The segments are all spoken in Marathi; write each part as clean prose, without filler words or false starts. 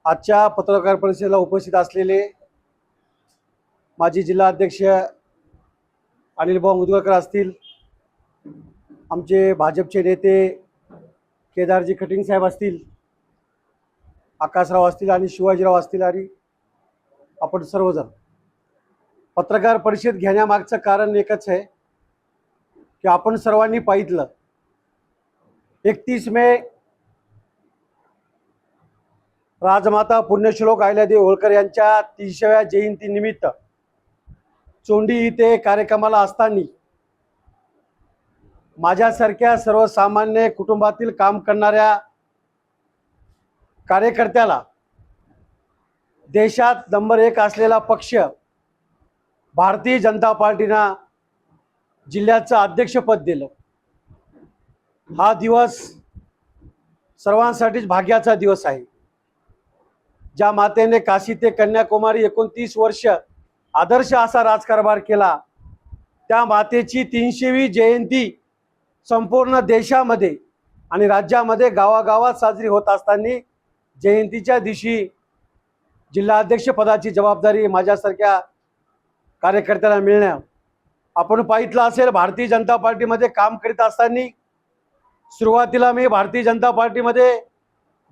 आजच्या पत्रकार परिषदेला उपस्थित असलेले माजी जिल्हा अध्यक्ष अनिल भाऊ मुदगलकर असतील, आमचे भाजपचे नेते केदारजी खटिंग साहेब असतील, आकाशराव असतील आणि शिवाजीराव असतील आणि आपण सर्वजण पत्रकार परिषद घेण्यामागचं कारण एकच आहे की आपण सर्वांनी पाहितलं 31 मे राजमाता पुण्यश्लोक अहिल्यादेवी होळकर यांच्या 300व्या जयंतीनिमित्त चोंडी इथे कार्यक्रमाला असताना माझ्यासारख्या सर्वसामान्य कुटुंबातील काम करणाऱ्या कार्यकर्त्याला देशात नंबर 1 असलेला पक्ष भारतीय जनता पार्टीनं जिल्ह्याचं अध्यक्षपद दिलं। हा दिवस सर्वांसाठीच भाग्याचा दिवस आहे। ज्या मातेने काशी ते कन्याकुमारी 29 वर्ष आदर्श असा राजकारभार केला, त्या मातेची 300वी जयंती संपूर्ण देशामध्ये आणि राज्यामध्ये गावागावात साजरी होत असताना जयंतीच्या दिवशी जिल्हाध्यक्ष पदाची जबाबदारी माझ्यासारख्या कार्यकर्त्याला मिळणं, आपण पाहितलं असेल भारतीय जनता पार्टीमध्ये काम करीत असताना सुरुवातीला मी भारतीय जनता पार्टीमध्ये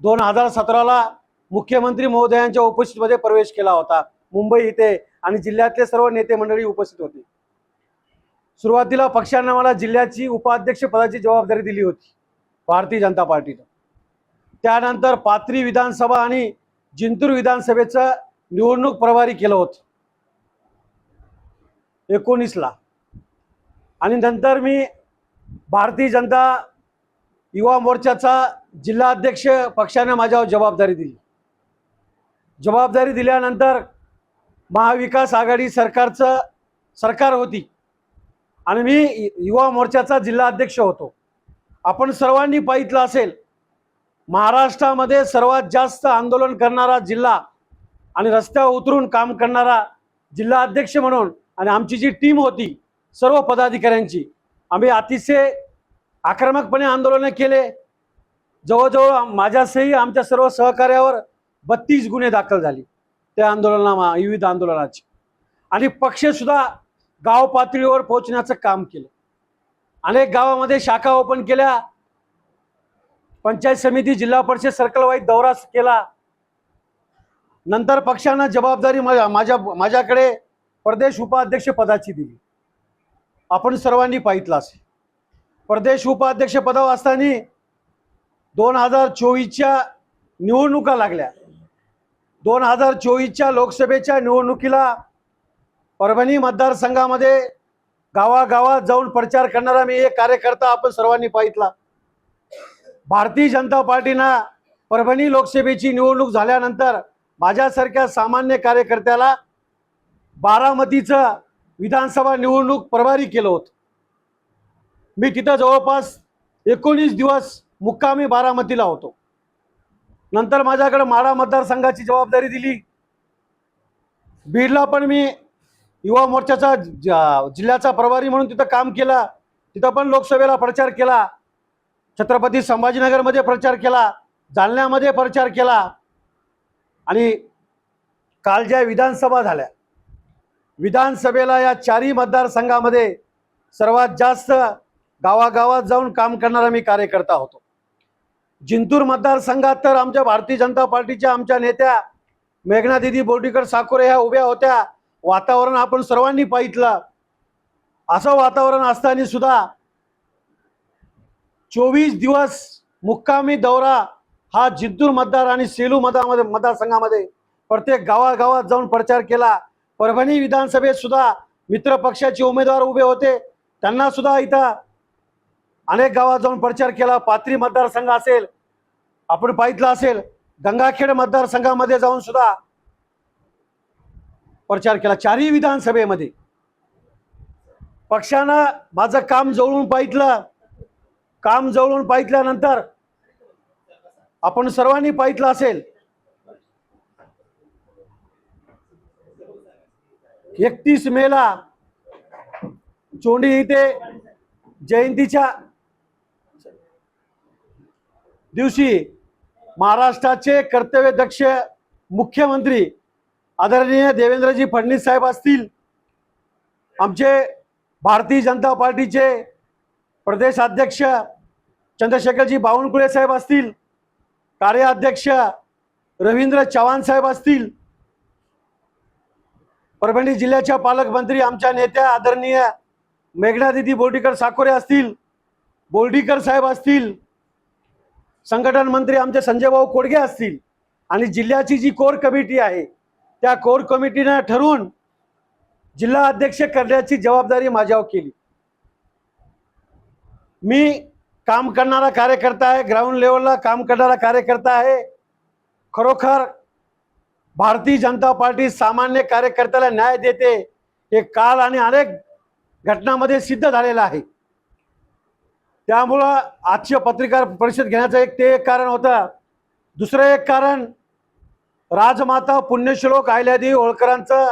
2017ला मुख्यमंत्री महोदयांच्या उपस्थितीमध्ये प्रवेश केला होता मुंबई इथे, आणि जिल्ह्यातले सर्व नेते मंडळी उपस्थित होते। सुरुवातीला पक्षाने मला जिल्ह्याची उपाध्यक्ष पदाची जबाबदारी दिली होती भारतीय जनता पार्टीने। त्यानंतर पाथरी विधानसभा आणि जिंतूर विधानसभेचं निवडणूक प्रभारी केलं होतं 19ला, आणि नंतर मी भारतीय जनता युवा मोर्चाचा जिल्हाध्यक्ष पक्षाने माझ्यावर जबाबदारी दिली। जबाबदारी दिल्यानंतर महाविकास आघाडी सरकार होती आणि मी युवा मोर्चाचा जिल्हा अध्यक्ष होतो। आपण सर्वांनी पाहितलं असेल, महाराष्ट्रामध्ये सर्वात जास्त आंदोलन करणारा जिल्हा आणि रस्त्यावर उतरून काम करणारा जिल्हा अध्यक्ष म्हणून, आणि आमची जी टीम होती सर्व पदाधिकाऱ्यांची, आम्ही अतिशय आक्रमकपणे आंदोलन केले। जवळजवळ माझ्यासही आमच्या सर्व सहकार्यावर 32 गुन्हे दाखल झाले त्या विविध आंदोलनाचे, आणि पक्ष सुद्धा गाव पातळीवर पोहोचण्याचं काम केलं। अनेक गावामध्ये शाखा ओपन केल्या, पंचायत समिती जिल्हा परिषद सर्कल वाईज दौरा केला। नंतर पक्षानं जबाबदारी माझ्याकडे प्रदेश उपाध्यक्ष पदाची दिली। आपण सर्वांनी पाहितलं असेल, प्रदेश उपाध्यक्ष पदावर असताना 2024च्या निवडणुका लागल्या। 2024च्या लोकसभेच्या निवडणुकीला परभणी मतदारसंघामध्ये गावागावात जाऊन प्रचार करणारा मी एक कार्यकर्ता आपण सर्वांनी पाहितला। भारतीय जनता पार्टीनं परभणी लोकसभेची निवडणूक झाल्यानंतर माझ्यासारख्या सामान्य कार्यकर्त्याला बारामतीचं विधानसभा निवडणूक प्रभारी केलं होतं। मी तिथं जवळपास 19 दिवस मुक्कामी बारामतीला होतो। नंतर माझ्याकडे माढा मतदारसंघाची जबाबदारी दिली। बीडला पण मी युवा मोर्चाचा जिल्ह्याचा प्रभारी म्हणून तिथं काम केलं। तिथं पण लोकसभेला प्रचार केला, छत्रपती संभाजीनगरमध्ये प्रचार केला, जालन्यामध्ये प्रचार केला, आणि काल ज्या विधानसभा झाल्या, विधानसभेला या 4ही मतदारसंघामध्ये सर्वात जास्त गावागावात जाऊन काम करणारा मी कार्यकर्ता होतो। जिंतूर मतदारसंघात तर आमच्या भारतीय जनता पार्टीच्या आमच्या नेत्या मेघना दीदी बोर्डीकर साकोरे ह्या उभ्या होत्या। वातावरण आपण सर्वांनी पाहितलं। असं वातावरण असताना सुद्धा 24 दिवस मुक्कामी दौरा हा जिंतूर मतदार आणि सेलू मतदारसंघामध्ये प्रत्येक गावागावात जाऊन प्रचार केला। परभणी विधानसभेत सुद्धा मित्र पक्षाचे उमेदवार उभे होते, त्यांना सुद्धा इथं अनेक गावात जाऊन प्रचार केला। पाथरी मतदारसंघ असेल, आपण पाहितलं असेल, गंगाखेड मतदारसंघामध्ये जाऊन सुद्धा प्रचार केला। 4ही विधानसभेमध्ये पक्षानं माझं काम जवळून पाहितलं। काम जवळून पाहितल्यानंतर आपण सर्वांनी पाहितलं असेल, 31 मेला चोंडी इथे जयंतीच्या दिवशी महाराष्ट्राचे कर्तव्यदक्ष मुख्यमंत्री आदरणीय देवेंद्रजी फडणवीस साहेब असतील, आमचे भारतीय जनता पार्टीचे प्रदेश अध्यक्ष चंद्रशेखरजी बावनकुळे साहेब असतील, कार्याध्यक्ष रवींद्र चव्हाण साहेब असतील, परभणी जिल्ह्याच्या पालकमंत्री आमच्या नेत्या आदरणीय मेघनादिदी बोर्डीकर साकोरे असतील, बोर्डीकर साहेब असतील, संघटन मंत्री आमचे संजय भाऊ कोडगे असतील, आणि जिल्ह्याची जी कोर कमिटी आहे त्या कोर कमिटीने ठरवून जिल्हा अध्यक्ष करण्याची जबाबदारी माझ्यावर केली. मी काम करणारा कार्यकर्ता आहे, ग्राउंड लेवलला काम करणारा कार्यकर्ता आहे. खरोखर भारतीय जनता पार्टी सामान्य कार्यकर्त्याला न्याय देते हे काल आणि अनेक घटनांमध्ये सिद्ध झालेलं आहे. त्यामुळं आजची पत्रकार परिषद घेण्याचं एक कारण होतं. दुसरं एक कारण, राजमाता पुण्यश्लोक अहिल्यादेवी होळकरांचा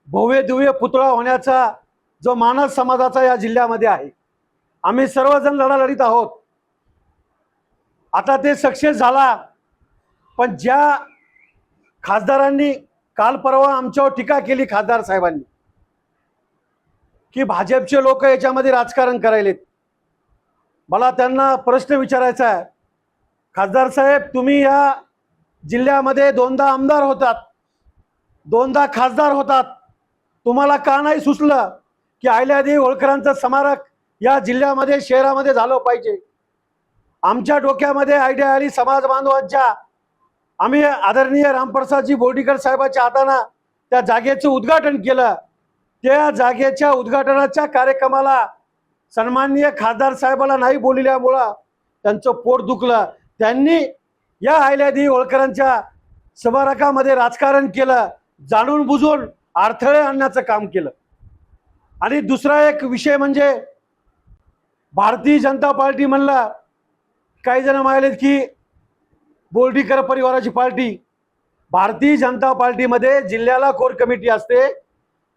भव्य दिव्य पुतळा होण्याचा जो मानस समाजाचा या जिल्ह्यामध्ये आहे, आम्ही सर्वजण लढा लढीत आहोत. आता ते सक्सेस झाला, पण ज्या खासदारांनी काल परवा आमच्यावर टीका केली, खासदार साहेबांनी, की भाजपचे लोक याच्यामध्ये राजकारण करायलेत, मला त्यांना प्रश्न विचारायचा आहे. खासदार साहेब, तुम्ही या जिल्ह्यामध्ये दोनदा आमदार होतात, दोनदा खासदार होतात, तुम्हाला का नाही सुचलं की अहिल्यादेवी होळकरांचं स्मारक या जिल्ह्यामध्ये शहरामध्ये झालं पाहिजे? आमच्या डोक्यामध्ये आयडिया आली समाज बांधवांच्या. आम्ही आदरणीय रामप्रसादजी बोर्डीकर साहेबांच्या हातानं त्या जागेचं उद्घाटन केलं. त्या जागेच्या उद्घाटनाच्या कार्यक्रमाला सन्माननीय खासदार साहेबाला नाही बोलल्यामुळं त्यांचं पोट दुखलं. त्यांनी या अहिल्यादेवी होळकरांच्या स्मारकामध्ये राजकारण केलं, जाणून बुजून अडथळे आणण्याचं काम केलं. आणि दुसरा एक विषय म्हणजे भारतीय जनता पार्टी म्हणलं, काही जण म्हणालेत की बोर्डीकर परिवाराची पार्टी. भारतीय जनता पार्टीमध्ये जिल्ह्याला कोर कमिटी असते,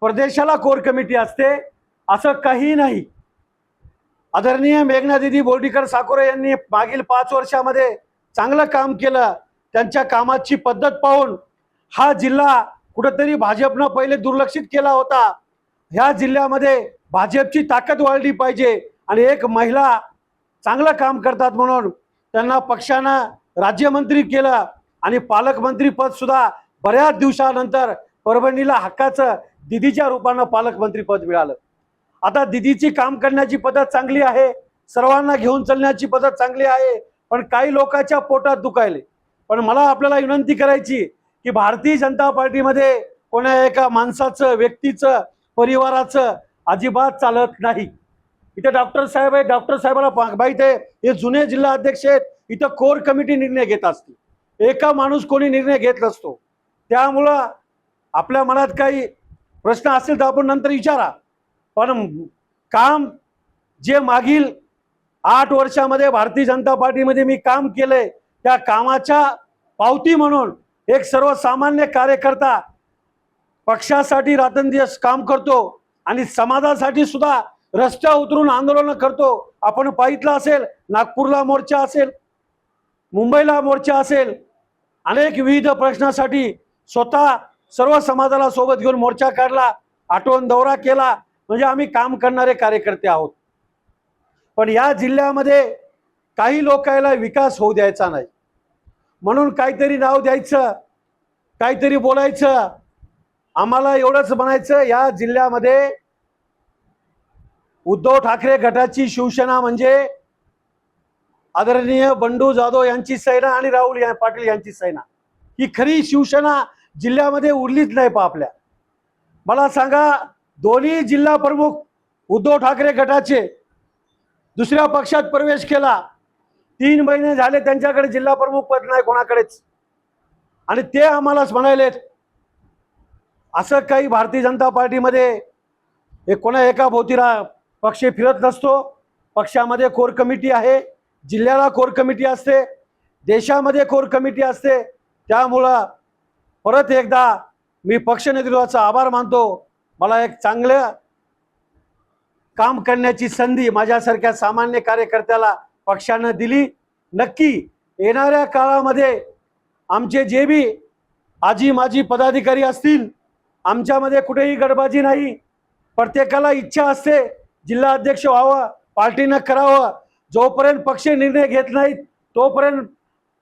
प्रदेशाला कोर कमिटी असते, असं काही नाही. आदरणीय मेघनादिदी बोर्डीकर साकोरे यांनी मागील 5 वर्षामध्ये चांगलं काम केलं. त्यांच्या कामाची पद्धत पाहून हा जिल्हा कुठेतरी भाजपनं पहिले दुर्लक्षित केला होता. ह्या जिल्ह्यामध्ये भाजपची ताकद वाढली पाहिजे आणि एक महिला चांगलं काम करतात म्हणून त्यांना पक्षानं राज्यमंत्री केलं आणि पालकमंत्री पद सुद्धा बऱ्याच दिवसानंतर परभणीला हक्काचं दिदीच्या रूपानं पालकमंत्री पद मिळालं. आता दिदीची काम करण्याची पद्धत चांगली आहे, सर्वांना घेऊन चालण्याची पद्धत चांगली आहे, पण काही लोकांच्या पोटात दुखायले. पण मला आपल्याला विनंती करायची की भारतीय जनता पार्टीमध्ये कोणा एका माणसाचं, व्यक्तीचं, परिवाराचं अजिबात चालत नाही. इथे डॉक्टर साहेब आहे, डॉक्टर साहेबांना माहीत आहे, हे जुने जिल्हा अध्यक्ष आहेत, इथं कोर कमिटी निर्णय घेत असते, एका माणूस कोणी निर्णय घेत नसतो. त्यामुळं आपल्या मनात काही प्रश्न असेल तर आपण नंतर विचारा, पण काम जे मागील 8 वर्षामध्ये भारतीय जनता पार्टीमध्ये मी काम केलंय त्या कामाच्या पावती म्हणून एक सर्वसामान्य कार्यकर्ता पक्षासाठी रात्रंदिवस काम करतो आणि समाजासाठी सुद्धा रस्त्यावर उतरून आंदोलन करतो. आपण पाहितलं असेल, नागपूरला मोर्चा असेल, मुंबईला मोर्चा असेल, अनेक विविध प्रश्नासाठी स्वतः सर्व समाजाला सोबत घेऊन मोर्चा काढला, आठवण दौरा केला. म्हणजे आम्ही काम करणारे कार्यकर्ते आहोत. पण या जिल्ह्यामध्ये काही लोकांना विकास होऊ द्यायचा नाही म्हणून काहीतरी नाव द्यायचं, काहीतरी बोलायचं. आम्हाला एवढंच म्हणायचं, या जिल्ह्यामध्ये उद्धव ठाकरे गटाची शिवसेना म्हणजे आदरणीय बंडू जाधव यांची सेना आणि राहुल पाटील यांची सेना, ही खरी शिवसेना जिल्ह्यामध्ये उरलीच नाही. आपल्या मला सांगा, दोन्ही जिल्हा प्रमुख उद्धव ठाकरे गटाचे दुसऱ्या पक्षात प्रवेश केला, 3 महिने झाले त्यांच्याकडे जिल्हा प्रमुख पद नाही कोणाकडेच, आणि ते आम्हालाच म्हणालेत. असं काही भारतीय जनता पार्टीमध्ये हे कोणा एका भोवतीला पक्ष फिरत नसतो. पक्षामध्ये कोर कमिटी आहे, जिल्ह्याला कोर कमिटी असते, देशामध्ये कोर कमिटी असते. त्यामुळं परत एकदा मी पक्ष नेतृत्वाचा आभार मानतो. मला एक चांगलं काम करण्याची संधी माझ्यासारख्या सामान्य कार्यकर्त्याला पक्षानं दिली. नक्की येणाऱ्या काळामध्ये आमचे जे बी आजी माजी पदाधिकारी असतील, आमच्यामध्ये कुठेही गडबाजी नाही. प्रत्येकाला इच्छा असते जिल्हा अध्यक्ष व्हावं, पार्टीनं करावं. जोपर्यंत पक्ष निर्णय घेत नाहीत तोपर्यंत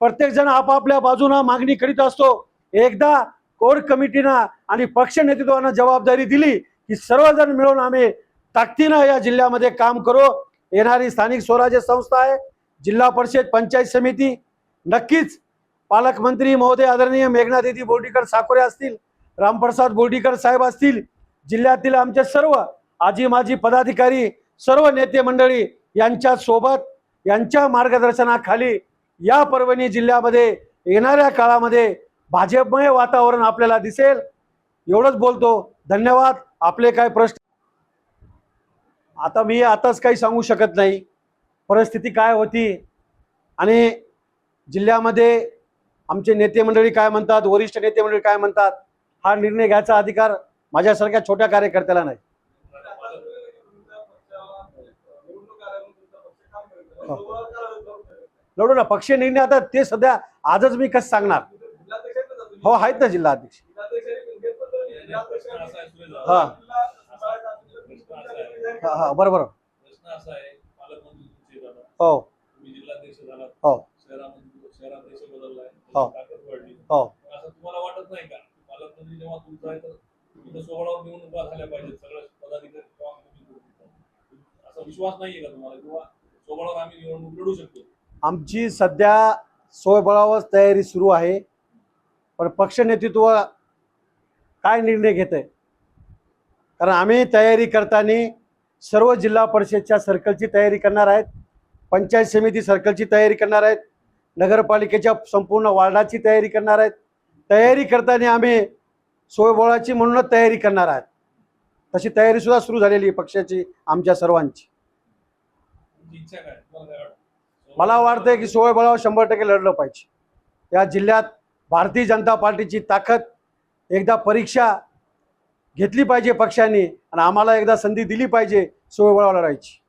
प्रत्येकजण आपापल्या बाजूनं मागणी करीत असतो. एकदा कोर कमिटीनं आणि पक्ष नेतृत्वानं जबाबदारी दिली की सर्वजण मिळून आम्ही ताकदीनं या जिल्ह्यामध्ये काम करू. येणारी स्थानिक स्वराज्य संस्था आहे, जिल्हा परिषद पंचायत समिती, नक्कीच पालकमंत्री महोदय आदरणीय मेघनादिदी बोर्डीकर साकोरे असतील, रामप्रसाद बोर्डीकर साहेब असतील, जिल्ह्यातील आमचे सर्व आजी माजी पदाधिकारी, सर्व नेते मंडळी यांच्या सोबत यांच्या मार्गदर्शनाखाली या परभणी जिल्ह्यामध्ये येणाऱ्या काळामध्ये भाजपमय वातावरण आपल्याला दिसेल. एवढंच बोलतो. धन्यवाद. आपले काय प्रश्न? आता मी आताच काही सांगू शकत नाही परिस्थिती काय होती आणि जिल्ह्यामध्ये आमचे नेते मंडळी काय म्हणतात, वरिष्ठ नेते मंडळी काय म्हणतात, हा निर्णय घ्यायचा अधिकार माझ्यासारख्या छोट्या कार्यकर्त्याला नाही. लढू ना पक्ष निर्णय. आता ते सध्या आजच मी कसं सांगणार. हो आहेत ना जिल्हा अध्यक्ष. हा हा बरोबर. हो हो हो हो तुम्हाला वाटत नाही का पालकमंत्री जेव्हा तुमचा आहे तर सोहळावर निवडणुका झाल्या पाहिजेत, सगळं पदाधिकारी असा विश्वास नाहीये का तुम्हाला, किंवा सोहळावर आम्ही निवडणूक लढू शकतो? आमची सध्या स्वबळावर तयारी सुरू आहे, पण पक्ष नेतृत्व काय निर्णय घेत आहे. कारण आम्ही तयारी करताना सर्व जिल्हा परिषदच्या सर्कलची तयारी करणार आहेत, पंचायत समिती सर्कलची तयारी करणार आहेत, नगरपालिकेच्या संपूर्ण वार्डाची तयारी करणार आहेत. तयारी करताना आम्ही स्वबळाची म्हणूनच तयारी करणार आहात. तशी तयारी सुद्धा सुरू झालेली आहे पक्षाची, आमच्या सर्वांची. इच्छा काय मला वाटतंय की स्वबळावर 100% लढलं पाहिजे. या जिल्ह्यात भारतीय जनता पार्टीची ताकद एकदा परीक्षा घेतली पाहिजे पक्षाने आणि आम्हाला एकदा संधी दिली पाहिजे स्वबळावर लढायची.